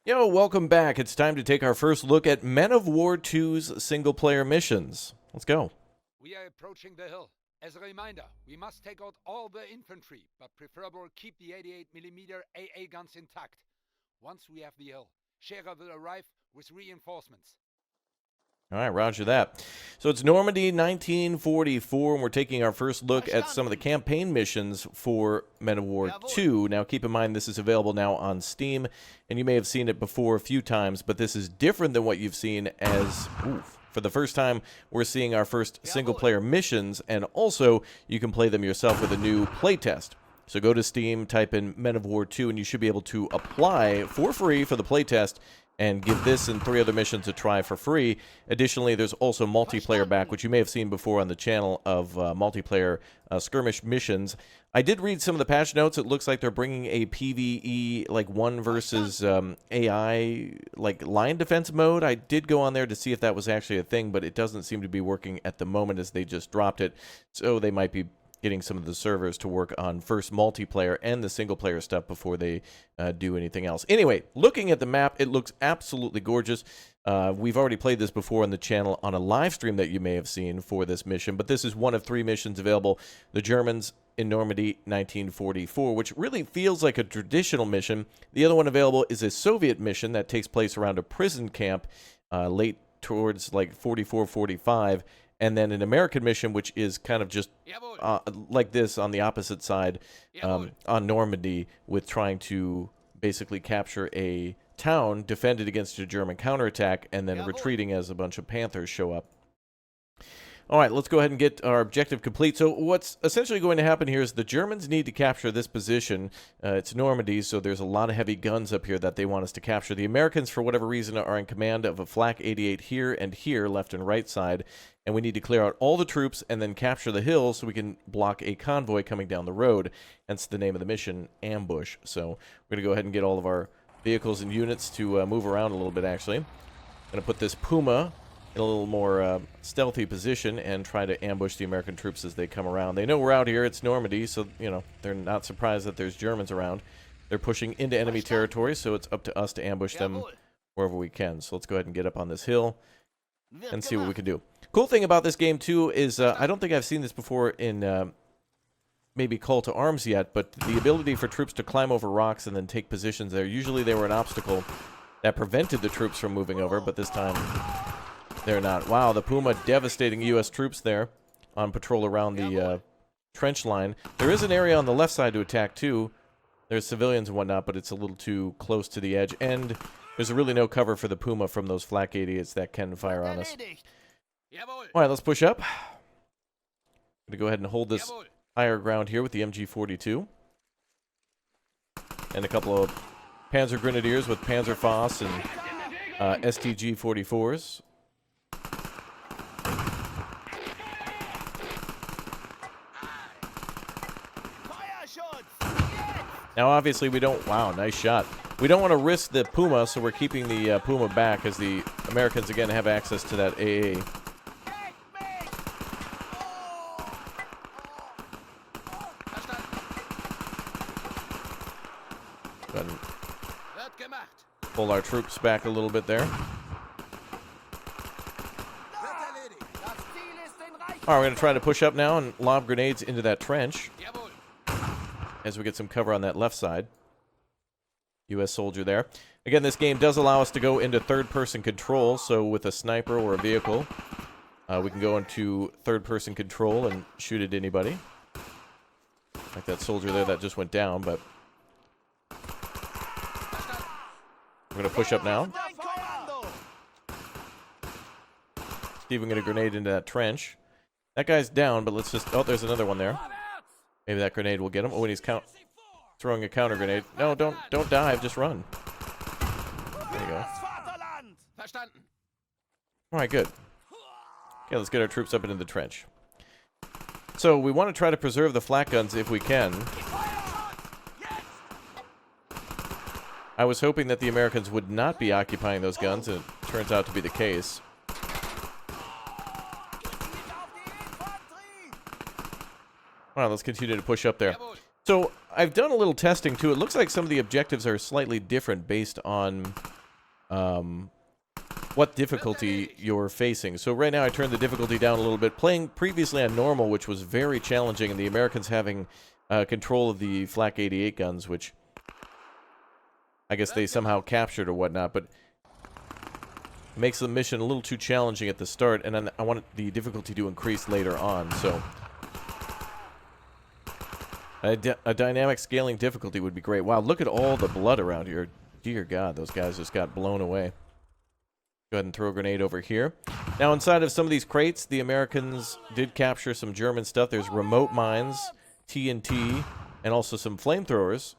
Yo, welcome back. It's time to take our first look at Men of War 2's single-player missions. Let's go. We are approaching the hill. As a reminder, we must take out all the infantry, but preferably keep the 88mm AA guns intact. Once we have the hill, Scherer will arrive with reinforcements. All right, roger that. So it's Normandy 1944, and we're taking our first look at some of the campaign missions for Men of War 2. Now, keep in mind, this is available now on Steam, and you may have seen it before a few times, but this is different than what you've seen as... For the first time, we're seeing our first single-player missions, and also you can play them yourself with a new playtest. So go to Steam, type in Men of War 2, and you should be able to apply for free for the playtest and give this and 3 other missions a try for free. Additionally, there's also multiplayer back, which you may have seen before on the channel of multiplayer skirmish missions. I did read some of the patch notes. It looks like they're bringing a PvE, like 1 versus AI, like line defense mode. I did go on there to see if that was actually a thing, but it doesn't seem to be working at the moment as they just dropped it. So they might be getting some of the servers to work on first multiplayer and the single-player stuff before they do anything else. Anyway, looking at the map, it looks absolutely gorgeous. We've already played this before on the channel on a live stream that you may have seen for this mission, but this is one of 3 missions available. The Germans in Normandy 1944, which really feels like a traditional mission. The other one available is a Soviet mission that takes place around a prison camp late towards like 44, 45. And then an American mission, which is kind of just like this on the opposite side on Normandy, with trying to basically capture a town, defend it against a German counterattack, and then retreating as a bunch of Panthers show up. All right, let's go ahead and get our objective complete. So what's essentially going to happen here is the Germans need to capture this position. It's Normandy, so there's a lot of heavy guns up here that they want us to capture. The Americans, for whatever reason, are in command of a Flak 88 here and here, left and right side. And we need to clear out all the troops and then capture the hill so we can block a convoy coming down the road. Hence the name of the mission, Ambush. So we're going to go ahead and get all of our vehicles and units to move around a little bit, actually. I'm going to put this Puma in a little more stealthy position and try to ambush the American troops as they come around. They know we're out here. It's Normandy, so, you know, they're not surprised that there's Germans around. They're pushing into enemy territory, so it's up to us to ambush them wherever we can. So let's go ahead and get up on this hill and see what we can do. Cool thing about this game, too, is I don't think I've seen this before in maybe Call to Arms yet, but the ability for troops to climb over rocks and then take positions there. Usually they were an obstacle that prevented the troops from moving over, but this time they're not. Wow, the Puma devastating U.S. troops there on patrol around the trench line. There is an area on the left side to attack, too. There's civilians and whatnot, but it's a little too close to the edge. And there's really no cover for the Puma from those Flak 88s that can fire on us. All right, let's push up. I'm going to go ahead and hold this higher ground here with the MG42. And a couple of Panzer Grenadiers with Panzerfaust and STG 44s. Now, obviously, we don't... Wow, nice shot. We don't want to risk the Puma, so we're keeping the Puma back as the Americans, again, have access to that AA. Go ahead and pull our troops back a little bit there. All right, we're going to try to push up now and lob grenades into that trench as we get some cover on that left side. U.S. soldier there. Again, this game does allow us to go into third-person control, so with a sniper or a vehicle, we can go into third-person control and shoot at anybody. Like that soldier there that just went down, but... We're going to push up now. See if we can get a grenade into that trench. That guy's down, but let's just... Oh, there's another one there. Maybe that grenade will get him. Oh, and he's throwing a counter grenade. No, don't dive. Just run. There you go. All right, good. Okay, let's get our troops up into the trench. So we want to try to preserve the flak guns if we can. I was hoping that the Americans would not be occupying those guns, and it turns out to be the case. All right, let's continue to push up there. So I've done a little testing too. It looks like some of the objectives are slightly different based on what difficulty you're facing. So right now I turned the difficulty down a little bit. Playing previously on normal, which was very challenging, and the Americans having control of the Flak 88 guns, which I guess they somehow captured or whatnot, but makes the mission a little too challenging at the start, and then I want the difficulty to increase later on, so a dynamic scaling difficulty would be great. Wow, look at all the blood around here. Dear God, those guys just got blown away. Go ahead and throw a grenade over here. Now, inside of some of these crates, the Americans did capture some German stuff. There's remote mines, TNT, and also some flamethrowers.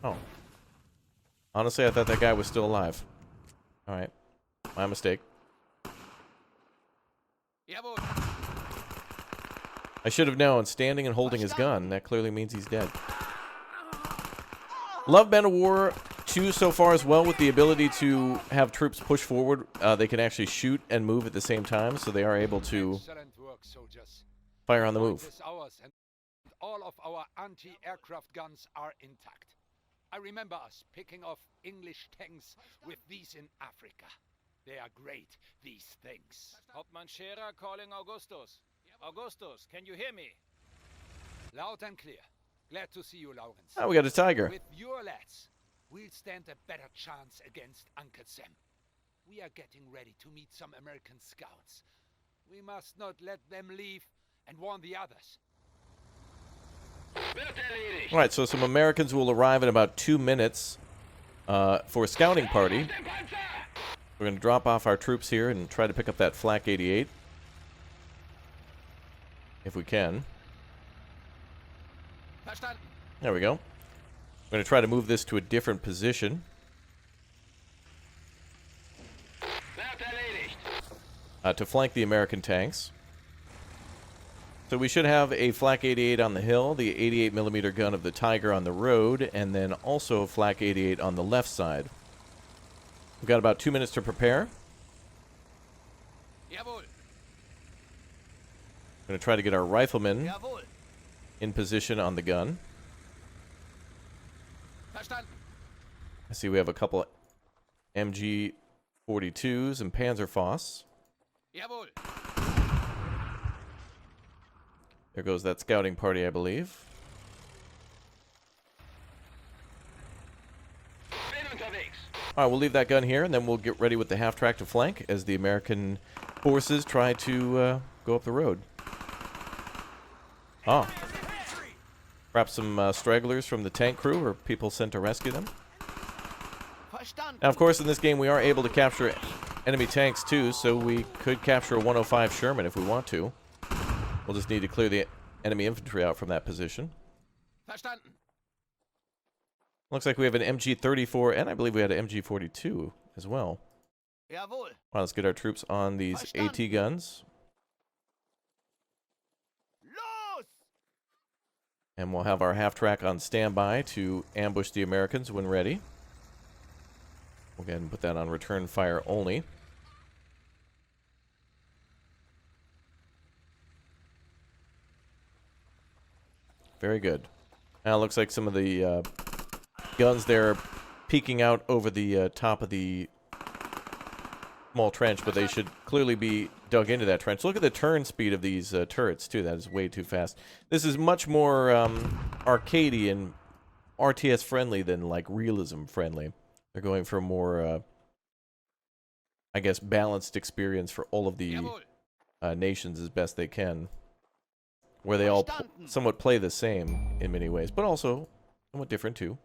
Oh. Honestly, I thought that guy was still alive. Alright. My mistake. I should have known. Standing and holding his gun. That clearly means he's dead. Love Men of War 2 so far as well, with the ability to have troops push forward. They can actually shoot and move at the same time, so they are able to fire on the move. All of our anti-aircraft guns are intact. I remember us picking off English tanks with these in Africa. They are great, these things. Hauptmann Scherer calling Augustus. Augustus, can you hear me? Loud and clear. Glad to see you, Lawrence. Oh, we got a Tiger. With your lads, we'll stand a better chance against Uncle Sam. We are getting ready to meet some American scouts. We must not let them leave and warn the others. Alright, so some Americans will arrive in about 2 minutes for a scouting party. We're going to drop off our troops here and try to pick up that Flak 88. If we can. There we go. We're going to try to move this to a different position. To flank the American tanks. So we should have a Flak 88 on the hill, the 88mm gun of the Tiger on the road, and then also a Flak 88 on the left side. We've got about 2 minutes to prepare. Jawohl. Going to try to get our riflemen in position on the gun. Verstanden. I see we have a couple MG 42s and Panzerfaust. Jawohl. There goes that scouting party, I believe. Alright, we'll leave that gun here, and then we'll get ready with the half-track to flank as the American forces try to go up the road. Oh. Perhaps some stragglers from the tank crew or people sent to rescue them. Now, of course, in this game we are able to capture enemy tanks too, so we could capture a 105 Sherman if we want to. We'll just need to clear the enemy infantry out from that position. Verstanden. Looks like we have an MG34, and I believe we had an MG42 as well. Jawohl. Well, let's get our troops on these AT guns. Los! And we'll have our half-track on standby to ambush the Americans when ready. We'll go ahead and put that on return fire only. Very good. Now it looks like some of the guns there are peeking out over the top of the small trench, but they should clearly be dug into that trench. Look at the turn speed of these turrets, too. That is way too fast. This is much more arcadey and RTS friendly than, like, realism friendly. They're going for a more, I guess, balanced experience for all of the nations as best they can. Where they all somewhat play the same in many ways, but also somewhat different too.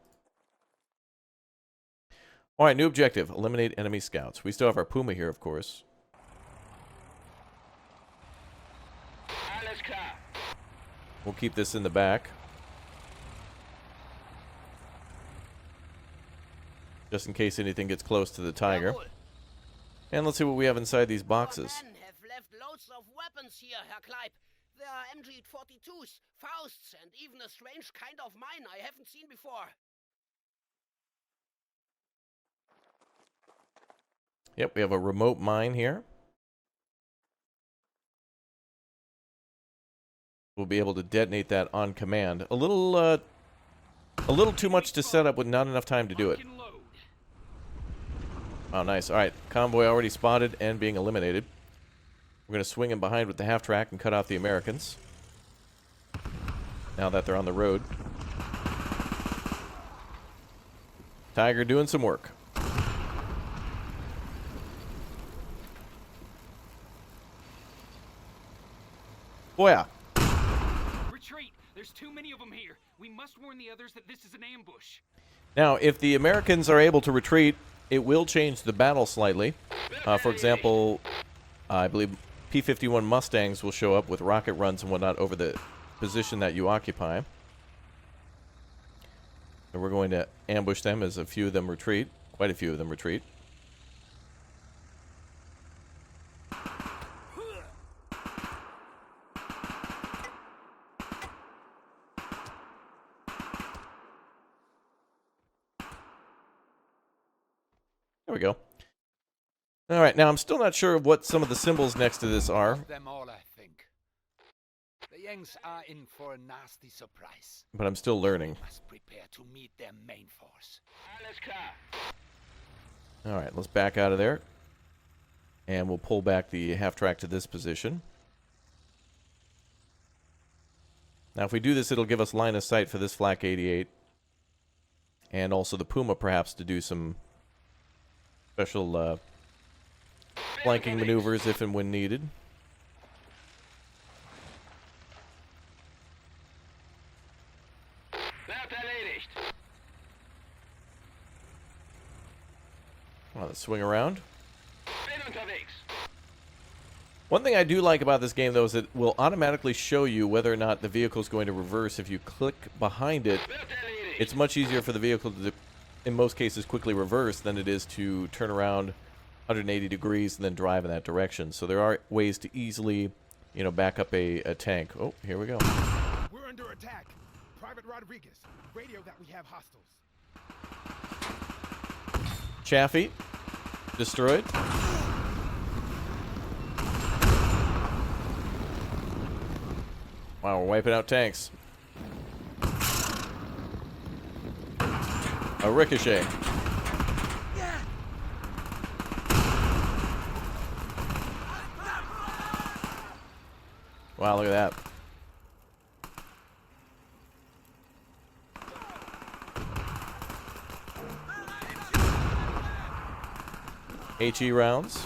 Alright, new objective. Eliminate enemy scouts. We still have our Puma here, of course. We'll keep this in the back. Just in case anything gets close to the Tiger. And let's see what we have inside these boxes. There are MG42s, Fausts, and even a strange kind of mine I haven't seen before. Yep, we have a remote mine here. we'll be able to detonate that on command. A little too much to set up with not enough time to do it. Oh, nice. All right, convoy already spotted and being eliminated. We're going to swing in behind with the half-track and cut off the Americans. Now that they're on the road. Tiger doing some work. Oh, yeah. Retreat! There's too many of them here. We must warn the others that this is an ambush. Now, if the Americans are able to retreat, it will change the battle slightly. For example, I believe P-51 Mustangs will show up with rocket runs and whatnot over the position that you occupy. And we're going to ambush them as a few of them retreat. Quite a few of them retreat. There we go. All right, now I'm still not sure what some of the symbols next to this are, Them all, I think. The Yanks are in for a nasty surprise. but I'm still learning. Must prepare to meet their main force. All right, let's back out of there. And we'll pull back the half-track to this position. Now, if we do this, it'll give us line of sight for this Flak 88. And also the Puma, perhaps, to do some special flanking maneuvers if and when needed. Well, let's swing around. One thing I do like about this game, though, is it will automatically show you whether or not the vehicle is going to reverse. If you click behind it, it's much easier for the vehicle to, in most cases, quickly reverse than it is to turn around 180 degrees and then drive in that direction. So there are ways to easily, you know, back up a tank. Oh, here we go. We're under attack. Private Rodriguez, radio that we have hostiles. Chaffee, destroyed. Wow, we're wiping out tanks. A ricochet. Wow, look at that. HE rounds.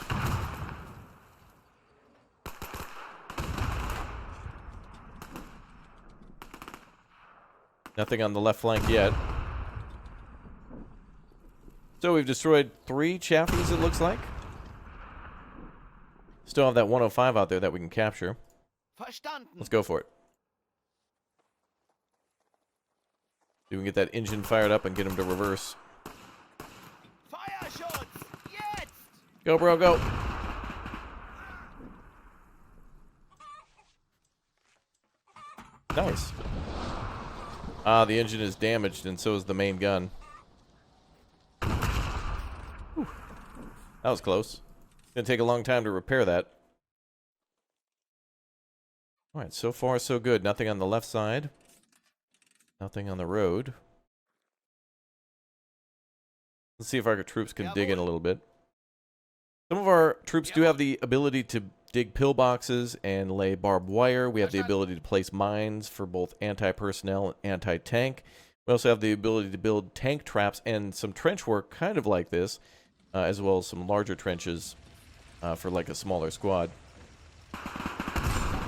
Nothing on the left flank yet. So we've destroyed 3 Chaffies, it looks like. Still have that 105 out there that we can capture. Verstanden. Let's go for it. See if we can get that engine fired up and get him to reverse. Feuerschutz! Jetzt! Go, bro, go. Nice. Ah, the engine is damaged, and so is the main gun. Whew. That was close. It's going to take a long time to repair that. All right, so far so good. Nothing on the left side. Nothing on the road. Let's see if our troops can dig in a little bit. Some of our troops do have the ability to dig pillboxes and lay barbed wire. We have the ability to place mines for both anti-personnel and anti-tank. We also have the ability to build tank traps and some trench work kind of like this, as well as some larger trenches for like a smaller squad.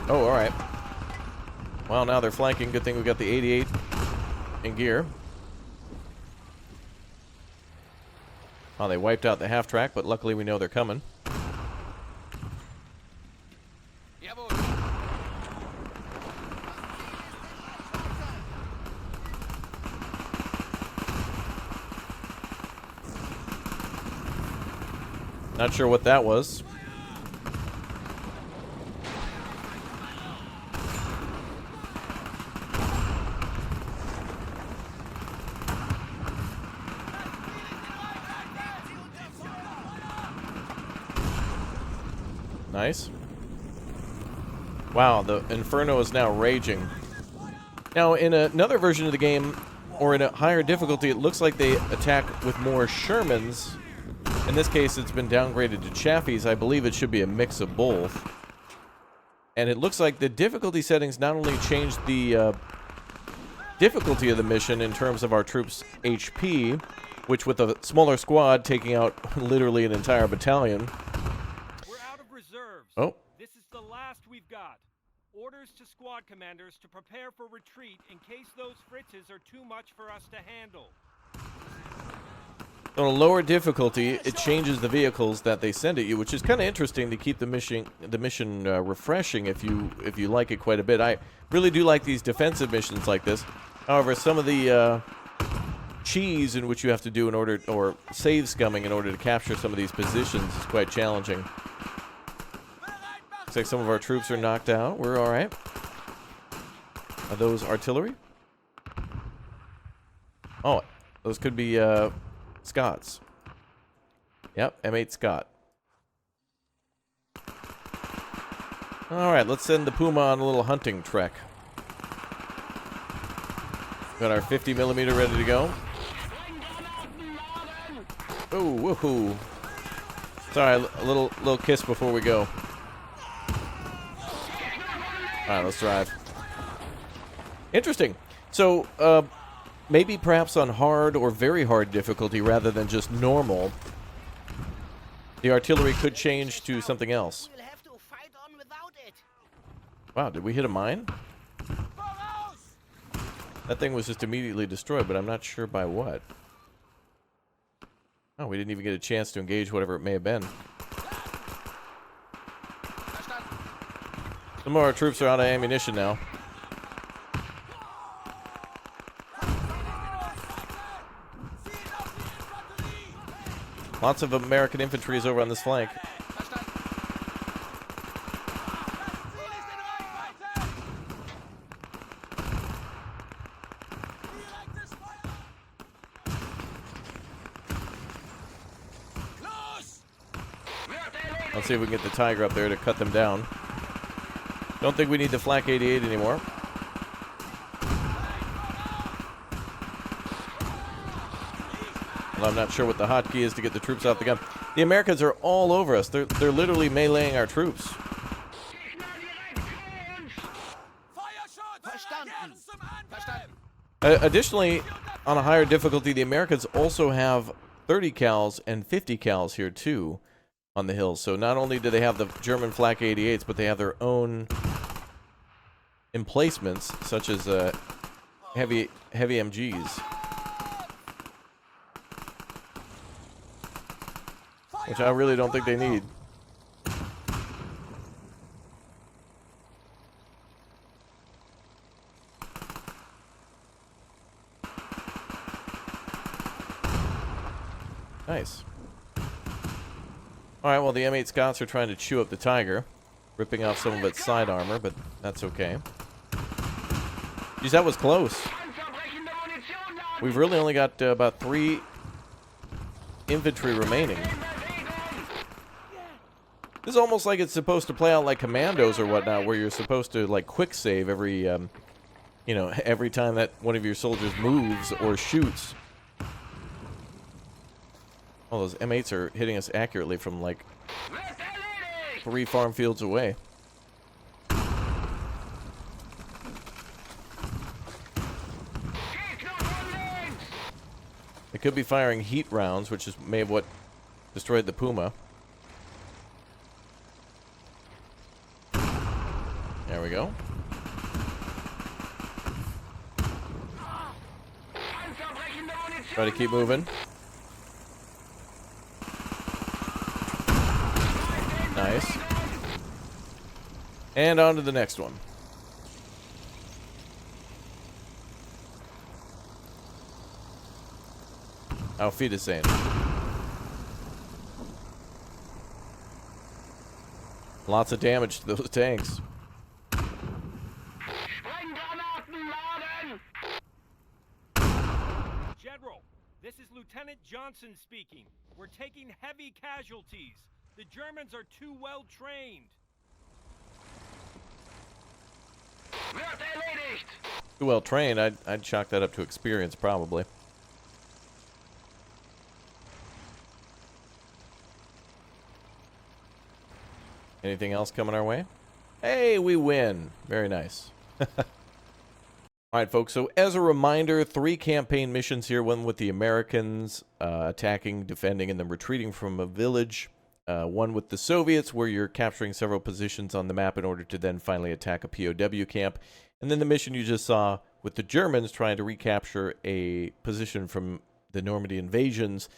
Oh, all right. Well, now they're flanking. Good thing we got the 88 in gear. Oh, they wiped out the half-track, but luckily we know they're coming. Not sure what that was. Nice. Wow, the Inferno is now raging. Now, in another version of the game, or in a higher difficulty, it looks like they attack with more Shermans. In this case, it's been downgraded to Chaffies. I believe it should be a mix of both. And it looks like the difficulty settings not only changed the difficulty of the mission in terms of our troops' HP, which with a smaller squad taking out literally an entire battalion. We're out of reserves. Oh. This is the last we've got. Orders to squad commanders to prepare for retreat in case those Fritzes are too much for us to handle. On a lower difficulty, it changes the vehicles that they send at you, which is kind of interesting to keep the mission refreshing if you like it quite a bit. I really do like these defensive missions like this. However, some of the cheese in which you have to do in order, or save scumming in order to capture some of these positions is quite challenging. Looks like some of our troops are knocked out. We're all right. Are those artillery? Oh, those could be Scots. Yep, M8 Scott. All right, let's send the Puma on a little hunting trek. Got our 50mm ready to go. Oh, woohoo! Sorry, a little kiss before we go. All right, let's drive. Interesting. So, maybe perhaps on hard or very hard difficulty rather than just normal, the artillery could change to something else. We'll have to fight on without it. Wow, did we hit a mine? That thing was just immediately destroyed, but I'm not sure by what. Oh, we didn't even get a chance to engage whatever it may have been. Some of our troops are out of ammunition now. Lots of American infantry is over on this flank. Let's see if we can get the Tiger up there to cut them down. Don't think we need the Flak 88 anymore. Well, I'm not sure what the hotkey is to get the troops off the gun. The Americans are all over us. They're literally meleeing our troops. Additionally, on a higher difficulty, the Americans also have 30 cals and 50 cals here too on the hills. So not only do they have the German Flak 88s, but they have their own emplacements, such as heavy MGs, which I really don't think they need. Nice. Alright, well, the M8 Scots are trying to chew up the Tiger, ripping off some of its side armor, but that's okay. Geez, that was close. We've really only got about 3 infantry remaining. This is almost like it's supposed to play out like Commandos or whatnot, where you're supposed to, like, quick save every, you know, every time that one of your soldiers moves or shoots. Oh, those M8s are hitting us accurately from, like, 3 farm fields away. They could be firing heat rounds, which is may have what destroyed the Puma. There we go. Try to keep moving. Nice. And on to the next one. Auf Wiedersehen. Lots of damage to those tanks. General, this is Lieutenant Johnson speaking. We're taking heavy casualties. The Germans are too well trained. Too well trained, I'd chalk that up to experience, probably. Anything else coming our way? Hey, we win. Very nice. All right, folks, so as a reminder, 3 campaign missions here, one with the Americans attacking, defending, and then retreating from a village. One with the Soviets, where you're capturing several positions on the map in order to then finally attack a POW camp. And then the mission you just saw with the Germans trying to recapture a position from the Normandy invasions,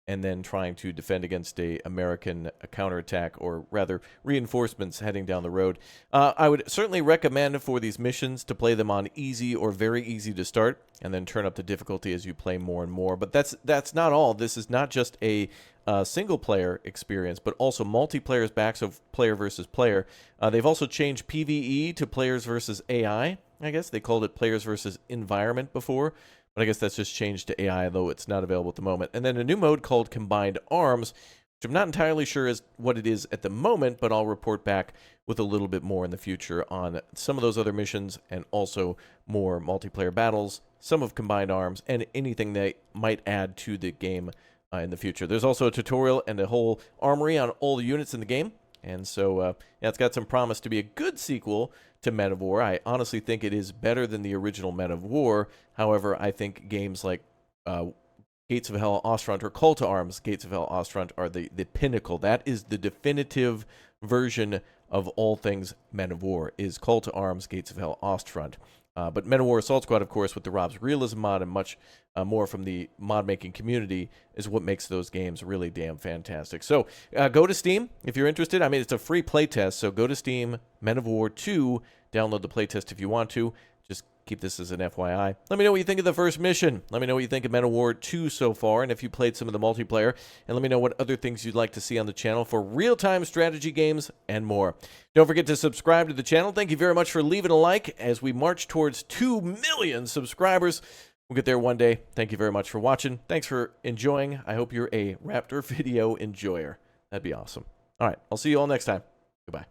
and then trying to defend against a American counterattack, or rather reinforcements heading down the road. I would certainly recommend for these missions to play them on easy or very easy to start, and then turn up the difficulty as you play more and more. But that's not all. This is not just a single-player experience, but also multiplayer back, so player versus player. They've also changed PvE to players versus AI. I guess they called it players versus environment before. But I guess that's just changed to AI, though it's not available at the moment. And then a new mode called Combined Arms, which I'm not entirely sure is what it is at the moment, but I'll report back with a little bit more in the future on some of those other missions, and also more multiplayer battles, some of Combined Arms, and anything they might add to the game in the future. There's also a tutorial and a whole armory on all the units in the game. And so, yeah, it's got some promise to be a good sequel to Men of War. I honestly think it is better than the original Men of War. However, I think games like Gates of Hell Ostfront or Call to Arms Gates of Hell Ostfront are the pinnacle. That is the definitive version of all things Men of War, is Call to Arms Gates of Hell Ostfront. But Men of War Assault Squad, of course, with the Rob's Realism mod and much more from the mod-making community, is what makes those games really damn fantastic. So go to Steam if you're interested. I mean, it's a free playtest, so go to Steam, Men of War 2, download the playtest if you want to. Just keep this as an FYI. Let me know what you think of the first mission. Let me know what you think of Men of War 2 so far, and if you played some of the multiplayer. And let me know what other things you'd like to see on the channel for real-time strategy games and more. Don't forget to subscribe to the channel. Thank you very much for leaving a like as we march towards 2 million subscribers. We'll get there one day. Thank you very much for watching. Thanks for enjoying. I hope you're a Raptor video enjoyer. That'd be awesome. All right, I'll see you all next time. Goodbye.